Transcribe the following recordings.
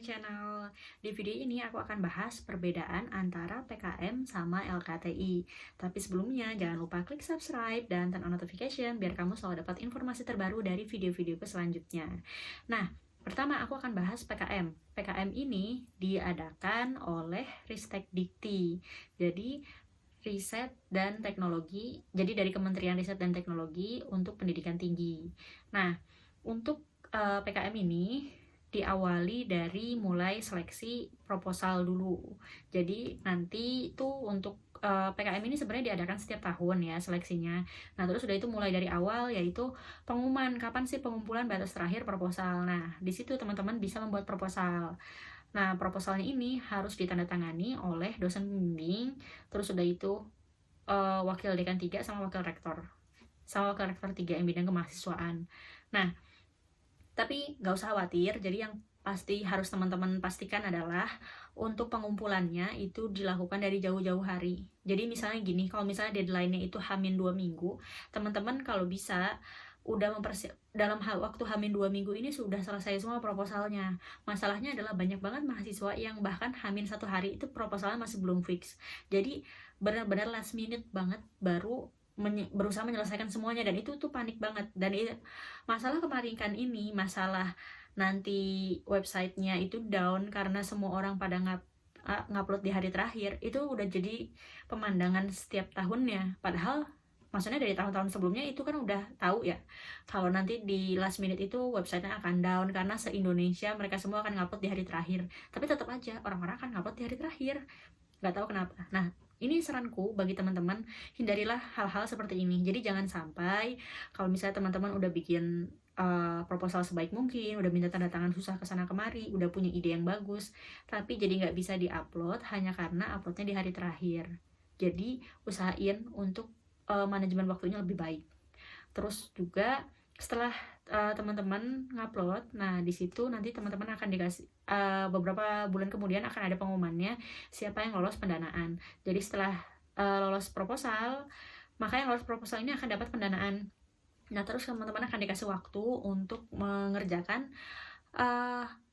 channel. Di video ini aku akan bahas perbedaan antara PKM sama LKTI. Tapi sebelumnya jangan lupa klik subscribe dan turn on notification biar kamu selalu dapat informasi terbaru dari video-videoku selanjutnya. Nah, pertama aku akan bahas PKM. PKM ini diadakan oleh Ristek Dikti. Jadi Riset dan Teknologi, jadi dari Kementerian Riset dan Teknologi untuk Pendidikan Tinggi. Nah, untuk PKM ini diawali dari mulai seleksi proposal dulu. Jadi nanti itu untuk PKM ini sebenarnya diadakan setiap tahun ya seleksinya. Nah, terus udah itu mulai dari awal yaitu pengumuman kapan sih pengumpulan batas terakhir proposal. Nah, di situ teman-teman bisa membuat proposal. Nah, proposalnya ini harus ditandatangani oleh dosen pembimbing, terus udah itu wakil dekan 3 sama wakil rektor 3 yang bidang kemahasiswaan. Nah, tapi nggak usah khawatir, jadi yang pasti harus teman-teman pastikan adalah untuk pengumpulannya itu dilakukan dari jauh-jauh hari. Jadi misalnya gini, kalau misalnya deadline-nya itu H-2 minggu, teman-teman kalau bisa udah dalam waktu H-2 minggu ini sudah selesai semua proposalnya. Masalahnya adalah banyak banget mahasiswa yang bahkan H-1 hari itu proposalnya masih belum fix. Jadi benar-benar last minute banget baru berusaha menyelesaikan semuanya, dan itu tuh panik banget. Dan masalah kepanikan ini, masalah nanti websitenya itu down karena semua orang pada ngupload di hari terakhir, itu udah jadi pemandangan setiap tahunnya. Padahal maksudnya dari tahun-tahun sebelumnya itu kan udah tahu ya kalau nanti di last minute itu websitenya akan down karena se-Indonesia mereka semua akan ngupload di hari terakhir. Tapi tetap aja orang-orang akan ngupload di hari terakhir, nggak tahu kenapa. Nah, ini saranku bagi teman-teman, hindarilah hal-hal seperti ini. Jadi jangan sampai kalau misalnya teman-teman udah bikin proposal sebaik mungkin, udah minta tanda tangan susah kesana kemari, udah punya ide yang bagus, tapi jadi nggak bisa di-upload hanya karena uploadnya di hari terakhir. Jadi usahain untuk manajemen waktunya lebih baik. Terus juga setelah teman-teman ngupload, nah di situ nanti teman-teman akan dikasih beberapa bulan kemudian akan ada pengumumannya siapa yang lolos pendanaan. Jadi setelah lolos proposal, maka yang lolos proposal ini akan dapat pendanaan. Nah, terus teman-teman akan dikasih waktu untuk mengerjakan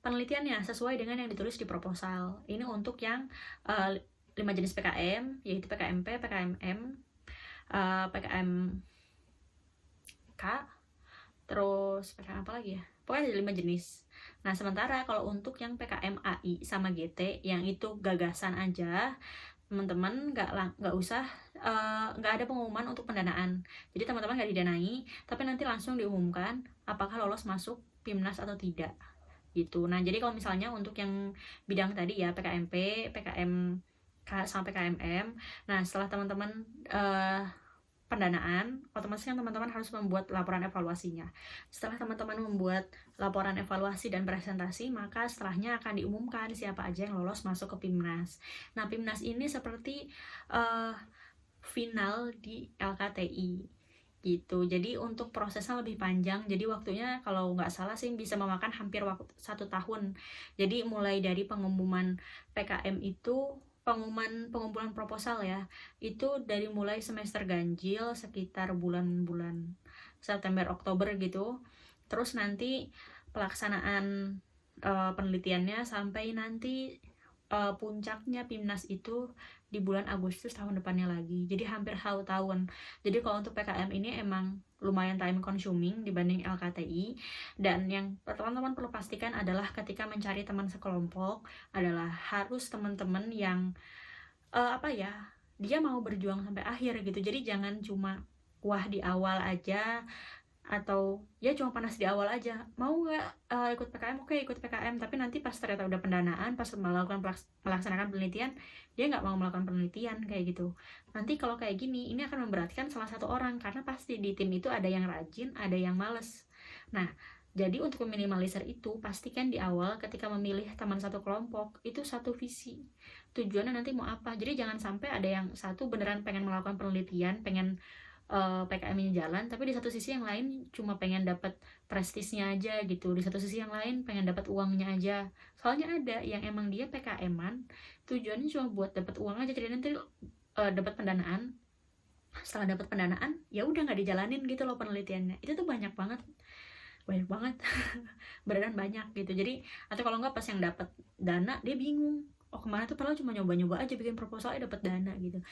penelitiannya sesuai dengan yang ditulis di proposal. Ini untuk yang 5 jenis PKM, yaitu PKMP, PKMM, PKMK, terus PKM apa lagi ya? Pokoknya ada 5 jenis. Nah, sementara kalau untuk yang PKM AI sama GT, yang itu gagasan aja, teman-teman nggak usah, nggak ada pengumuman untuk pendanaan. Jadi teman-teman nggak didanai, tapi nanti langsung diumumkan apakah lolos masuk PIMNAS atau tidak gitu. Nah, jadi kalau misalnya untuk yang bidang tadi ya PKMP, PKMK sampai PKMM, nah setelah teman-teman pendanaan, otomatis kan teman-teman harus membuat laporan evaluasinya. Setelah teman-teman membuat laporan evaluasi dan presentasi, maka setelahnya akan diumumkan siapa aja yang lolos masuk ke PIMNAS. Nah, PIMNAS ini seperti final di LKTI gitu. Jadi untuk prosesnya lebih panjang, jadi waktunya kalau nggak salah sih bisa memakan hampir waktu 1 tahun. Jadi mulai dari pengumuman PKM itu, pengumpulan proposal ya, itu dari mulai semester ganjil sekitar bulan-bulan September Oktober gitu, terus nanti pelaksanaan penelitiannya sampai nanti puncaknya PIMNAS itu di bulan Agustus tahun depannya lagi. Jadi hampir 1 tahun. Jadi kalau untuk PKM ini emang lumayan time consuming dibanding LKTI. Dan yang teman-teman perlu pastikan adalah ketika mencari teman sekelompok adalah harus teman-teman yang dia mau berjuang sampai akhir gitu. Jadi jangan cuma wah di awal aja, atau ya cuma panas di awal aja, mau nggak ikut PKM, oke ikut PKM, tapi nanti pas ternyata udah pendanaan, pas melaksanakan penelitian dia nggak mau melakukan penelitian kayak gitu. Nanti kalau kayak gini, ini akan memberatkan salah satu orang, karena pasti di tim itu ada yang rajin, ada yang males. Nah, jadi untuk meminimalisir itu, pastikan di awal ketika memilih teman satu kelompok itu satu visi, tujuannya nanti mau apa. Jadi jangan sampai ada yang satu beneran pengen melakukan penelitian, pengen PKM-nya jalan, tapi di satu sisi yang lain cuma pengen dapat prestisnya aja gitu, di satu sisi yang lain pengen dapat uangnya aja. Soalnya ada yang emang dia PKM-an tujuannya cuma buat dapat uang aja, jadi nanti dapat pendanaan, setelah dapat pendanaan ya udah nggak dijalanin gitu loh penelitiannya. Itu tuh banyak banget banyak banget. Beneran banyak gitu. Jadi atau kalau nggak pas yang dapat dana dia bingung, oh kemarin tuh padahal cuma nyoba-nyoba aja bikin proposalnya dapat dana gitu.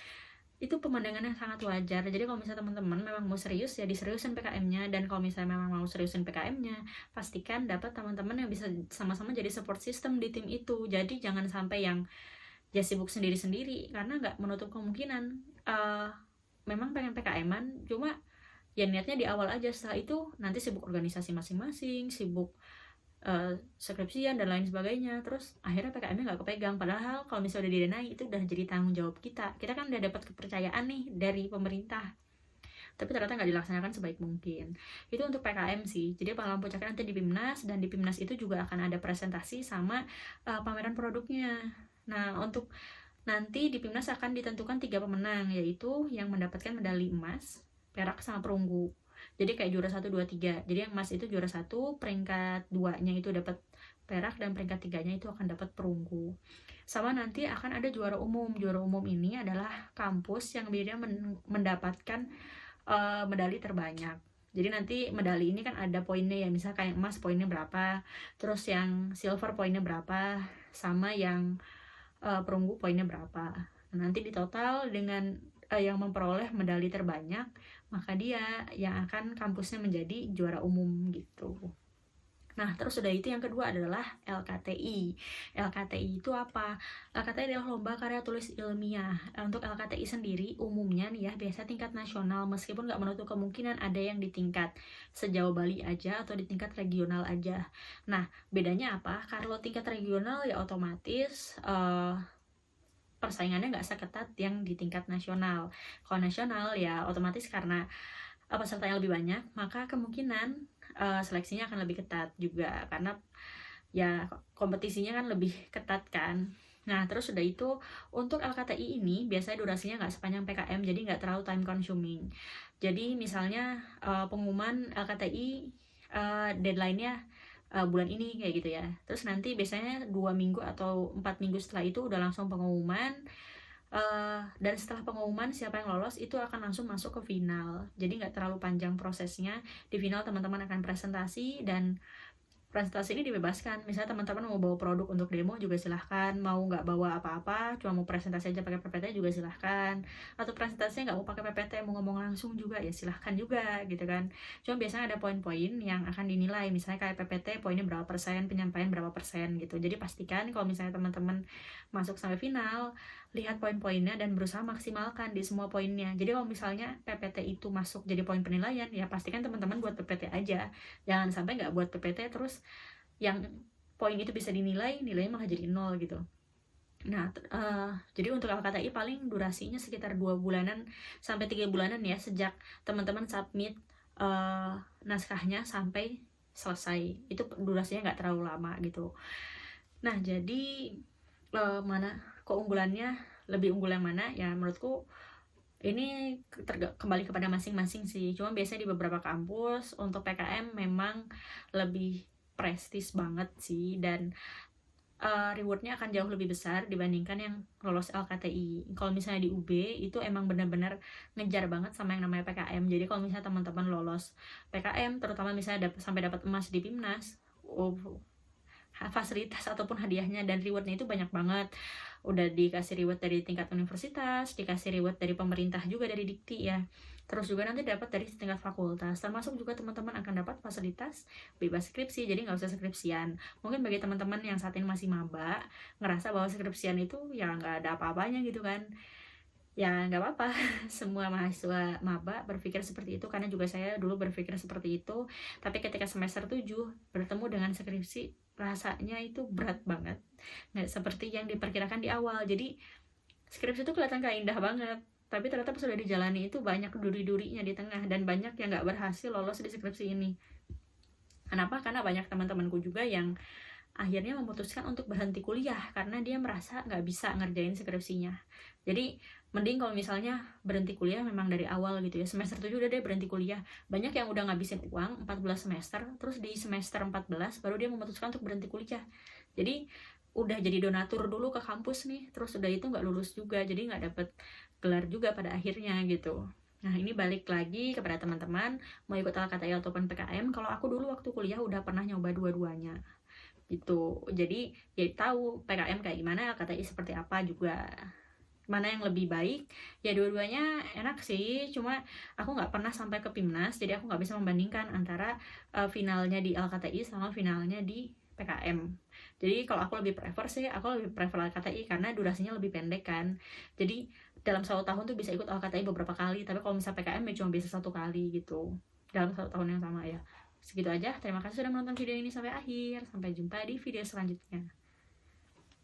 Itu pemandangan yang sangat wajar. Jadi kalau misalnya teman-teman memang mau serius ya diseriusin PKM-nya, dan kalau misalnya memang mau seriusin PKM-nya pastikan dapat teman-teman yang bisa sama-sama jadi support system di tim itu. Jadi jangan sampai yang ya sibuk sendiri-sendiri, karena nggak menutup kemungkinan memang pengen PKM-an cuma ya niatnya di awal aja, setelah itu nanti sibuk organisasi masing-masing, sibuk skripsian dan lain sebagainya, terus akhirnya PKM-nya nggak kepegang. Padahal kalau misalnya udah didanai itu udah jadi tanggung jawab kita kan udah dapat kepercayaan nih dari pemerintah, tapi ternyata nggak dilaksanakan sebaik mungkin. Itu untuk PKM sih. Jadi pengalaman puncaknya nanti di PIMNAS, dan di PIMNAS itu juga akan ada presentasi sama pameran produknya. Nah untuk nanti di PIMNAS akan ditentukan 3 pemenang, yaitu yang mendapatkan medali emas, perak, sama perunggu. Jadi kayak juara 1, 2, 3. Jadi yang emas itu juara 1, peringkat 2-nya itu dapat perak, dan peringkat 3-nya itu akan dapat perunggu. Sama nanti akan ada juara umum. Juara umum ini adalah kampus yang biasanya mendapatkan medali terbanyak. Jadi nanti medali ini kan ada poinnya ya, misalnya kayak emas poinnya berapa, terus yang silver poinnya berapa, sama yang perunggu poinnya berapa. Nanti di total dengan yang memperoleh medali terbanyak, maka dia yang akan kampusnya menjadi juara umum gitu. Nah, terus udah itu yang kedua adalah LKTI. LKTI itu apa? LKTI adalah Lomba Karya Tulis Ilmiah. Untuk LKTI sendiri umumnya nih ya, biasa tingkat nasional, meskipun nggak menutup kemungkinan ada yang di tingkat sejauh Bali aja atau di tingkat regional aja. Nah, bedanya apa? Kalau tingkat regional ya otomatis persaingannya nggak seketat yang di tingkat nasional. Kalau nasional ya otomatis karena peserta yang lebih banyak, maka kemungkinan seleksinya akan lebih ketat juga, karena ya kompetisinya kan lebih ketat kan. Nah terus udah itu untuk LKTI ini biasanya durasinya nggak sepanjang PKM, jadi nggak terlalu time consuming. Jadi misalnya pengumuman LKTI deadline-nya bulan ini kayak gitu ya. Terus nanti biasanya 2 minggu atau 4 minggu setelah itu udah langsung pengumuman. Dan setelah pengumuman siapa yang lolos itu akan langsung masuk ke final. Jadi nggak terlalu panjang prosesnya. Di final teman-teman akan presentasi, dan presentasi ini dibebaskan. Misalnya teman-teman mau bawa produk untuk demo juga silahkan, mau nggak bawa apa-apa, cuma mau presentasi aja pakai PPT juga silahkan, atau presentasinya nggak mau pakai PPT, mau ngomong langsung juga ya silahkan juga gitu kan. Cuma biasanya ada poin-poin yang akan dinilai, misalnya kayak PPT poinnya berapa persen, penyampaian berapa persen gitu. Jadi pastikan kalau misalnya teman-teman masuk sampai final, lihat poin-poinnya dan berusaha maksimalkan di semua poinnya. Jadi kalau misalnya PPT itu masuk jadi poin penilaian, ya pastikan teman-teman buat PPT aja, jangan sampai nggak buat PPT terus yang poin itu bisa dinilai, nilainya malah jadi 0 gitu. Nah, jadi untuk LKTI paling durasinya sekitar 2 bulanan sampai 3 bulanan ya, sejak teman-teman submit naskahnya sampai selesai. Itu durasinya nggak terlalu lama gitu. Nah, jadi mana keunggulannya, lebih unggul yang mana ya, menurutku ini kembali kepada masing-masing sih. Cuma biasanya di beberapa kampus untuk PKM memang lebih prestis banget sih, dan rewardnya akan jauh lebih besar dibandingkan yang lolos LKTI. Kalau misalnya di UB itu emang benar-benar ngejar banget sama yang namanya PKM. Jadi kalau misalnya teman-teman lolos PKM, terutama misalnya sampai dapat emas di PIMNAS, fasilitas ataupun hadiahnya dan rewardnya itu banyak banget. Udah dikasih reward dari tingkat universitas, dikasih reward dari pemerintah juga, dari Dikti ya, terus juga nanti dapat dari tingkat fakultas, termasuk juga teman-teman akan dapat fasilitas bebas skripsi, jadi nggak usah skripsian. Mungkin bagi teman-teman yang saat ini masih maba, ngerasa bahwa skripsian itu ya nggak ada apa-apanya gitu kan, ya nggak apa-apa. Semua mahasiswa maba berpikir seperti itu, karena juga saya dulu berpikir seperti itu. Tapi ketika semester 7 bertemu dengan skripsi, rasanya itu berat banget, nggak seperti yang diperkirakan di awal. Jadi skripsi itu kelihatan kayak indah banget, tapi ternyata pas sudah dijalani itu banyak duri-durinya di tengah, dan banyak yang nggak berhasil lolos di skripsi ini. Kenapa? Karena banyak teman-temanku juga yang akhirnya memutuskan untuk berhenti kuliah karena dia merasa nggak bisa ngerjain skripsinya. Jadi mending kalau misalnya berhenti kuliah memang dari awal gitu ya, semester 7 udah deh berhenti kuliah. Banyak yang udah ngabisin uang 14 semester, terus di semester 14 baru dia memutuskan untuk berhenti kuliah. Jadi udah jadi donatur dulu ke kampus nih, terus udah itu nggak lulus juga, jadi nggak dapet gelar juga pada akhirnya gitu. Nah, ini balik lagi kepada teman-teman mau ikut LKTI ataupun PKM. Kalau aku dulu waktu kuliah udah pernah nyoba dua-duanya gitu. Jadi ya tahu PKM kayak gimana, LKTI seperti apa juga. Mana yang lebih baik? Ya dua-duanya enak sih, cuma aku nggak pernah sampai ke PIMNAS, jadi aku nggak bisa membandingkan antara finalnya di LKTI sama finalnya di PKM. Jadi kalau aku lebih prefer sih, aku lebih prefer LKTI karena durasinya lebih pendek kan. Jadi dalam 1 tahun tuh bisa ikut LKTI beberapa kali, tapi kalau misalnya PKM ya cuma bisa 1 kali gitu dalam 1 tahun yang sama ya. Segitu aja, terima kasih sudah menonton video ini sampai akhir. Sampai jumpa di video selanjutnya.